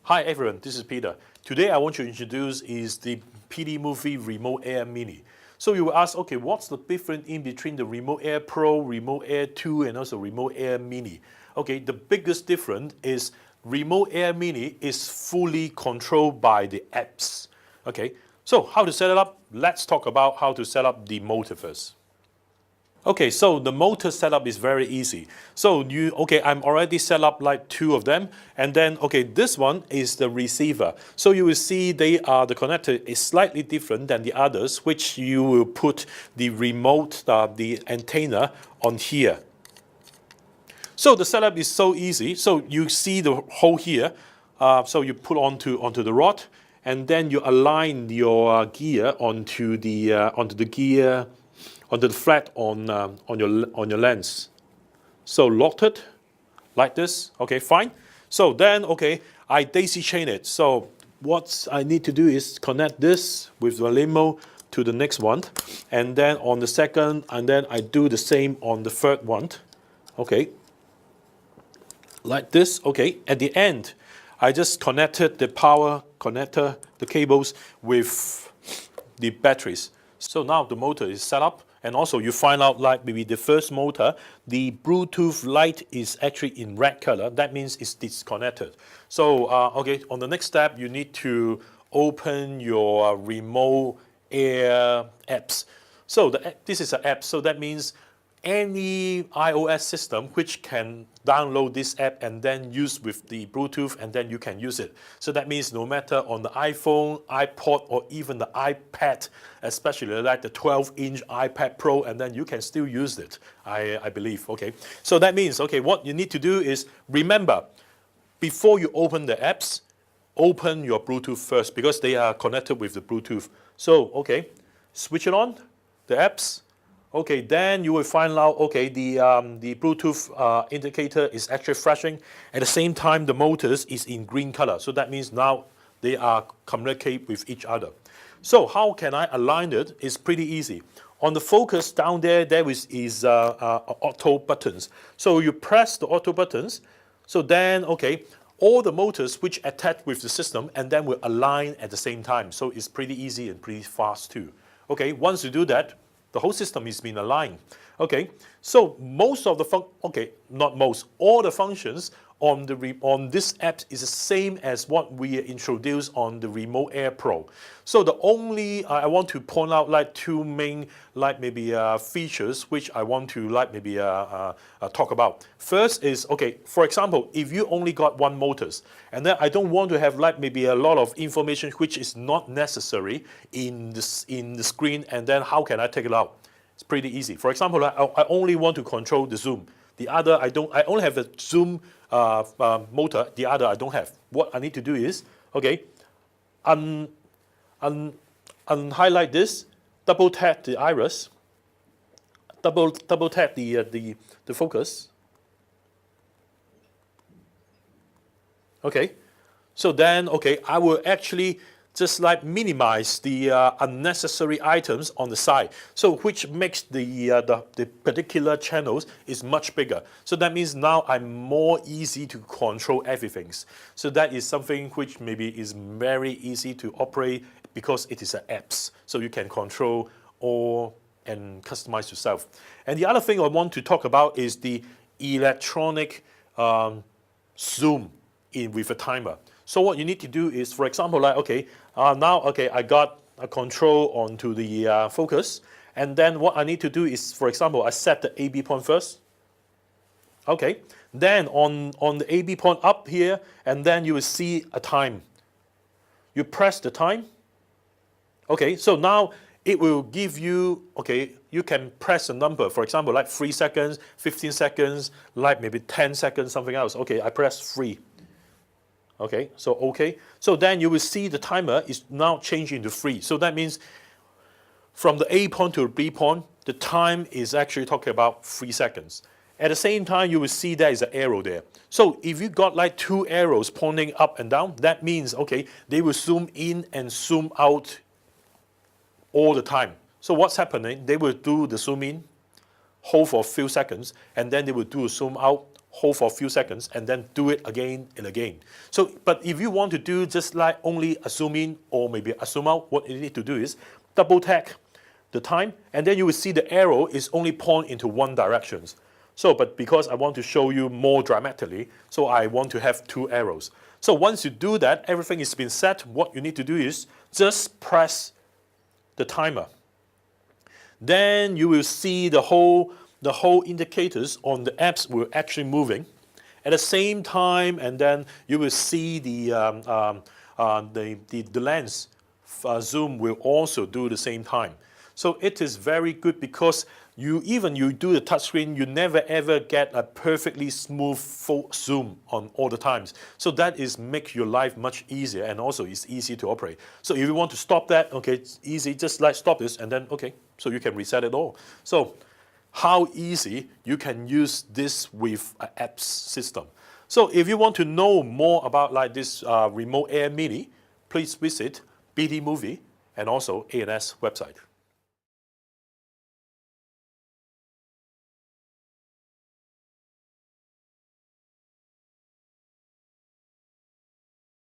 Hi everyone, this is Peter. Today I want to introduce is the PD Movie Remote Air Mini. So you will ask, okay, what's the difference in between the Remote Air Pro, Remote Air 2 and also Remote Air Mini? Okay, the biggest difference is Remote Air Mini is fully controlled by the apps. Okay, so how to set it up? Let's talk about how to set up the motor first. Okay, so the motor setup is very easy. So I'm already set up like two of them, and then this one is the receiver. So you will see the connector is slightly different than the others, which you will put the remote, the antenna on here. So the setup is so easy. So you see the hole here. So you put onto the rod, and then you align your gear onto the flat on your lens. So locked it like this. Okay, fine. So then I daisy chain it. So what I need to do is connect this with the limo to the next one, and then on the second, and then I do the same on the third one. Okay, like this. Okay, at the end, I just connected the power connector, the cables with the batteries. So now the motor is set up. And also you find out like maybe the first motor, the Bluetooth light is actually in red color. That means it's disconnected. So on the next step, you need to open your remote air apps. So this is an app. So that means any iOS system which can download this app and then use with the Bluetooth, and then you can use it. So that means no matter on the iPhone, iPod, or even the iPad, especially like the 12-inch iPad Pro, and then you can still use it, I believe. Okay, so that means what you need to do is remember, before you open the apps, open your Bluetooth first because they are connected with the Bluetooth. So switch it on, the apps. Okay, then you will find out, the Bluetooth indicator is actually flashing. At the same time, the motors is in green color. So that means now they are communicate with each other. So how can I align it? It's pretty easy. On the focus down there is auto buttons. So you press the auto buttons. So then, all the motors which attach with the system and then will align at the same time. So it's pretty easy and pretty fast too. Okay, once you do that, the whole system is being aligned. Okay, so most of the not most, all the functions on this app is the same as what we introduced on the Remote Air Pro. So the only I want to point out like two main features which I want to talk about. First is for example, if you only got one motors, and then I don't want to have a lot of information which is not necessary in the screen, and then how can I take it out? It's pretty easy. For example, I only want to control the zoom. The other I only have the zoom motor. The other I don't have. What I need to do is unhighlight this, double tap the iris, double tap the focus. Okay, so then I will actually just minimize the unnecessary items on the side, so which makes the particular channels is much bigger. So that means now I'm more easy to control everything. So that is something which maybe is very easy to operate because it is an apps. So you can control all and customize yourself. And the other thing I want to talk about is the electronic zoom with a timer. So what you need to do is, for example, I got a control onto the focus, and then what I need to do is, for example, I set the AB point first. Okay, then on the AB point up here, and then you will see a time. You press the time. Okay, so now it will give you, you can press a number, for example, like 3 seconds, 15 seconds, like maybe 10 seconds, something else. Okay, I press 3. So then you will see the timer is now changing to 3. So that means from the A point to the B point, the time is actually talking about 3 seconds. At the same time, you will see there is an arrow there. So if you got like 2 arrows pointing up and down, that means they will zoom in and zoom out all the time. So what's happening? They will do the zoom in, hold for a few seconds, and then they will do a zoom out, hold for a few seconds, and then do it again and again. So, but if you want to do just like only a zoom in or maybe a zoom out, what you need to do is double tap the time, and then you will see the arrow is only point into one direction. So, but because I want to show you more dramatically, so I want to have 2 arrows. So once you do that, everything has been set. What you need to do is just press the timer. Then you will see the whole indicators on the apps will actually moving at the same time, and then you will see the lens zoom will also do the same time. So it is very good because you do the touchscreen, you never ever get a perfectly smooth full zoom on all the times. So that is make your life much easier, and also it's easy to operate. So if you want to stop that, okay, it's easy, just like stop this, and then okay, so you can reset it all. So how easy you can use this with an apps system. So if you want to know more about like this Remote Air Mini, please visit BT Movie and also A&S website.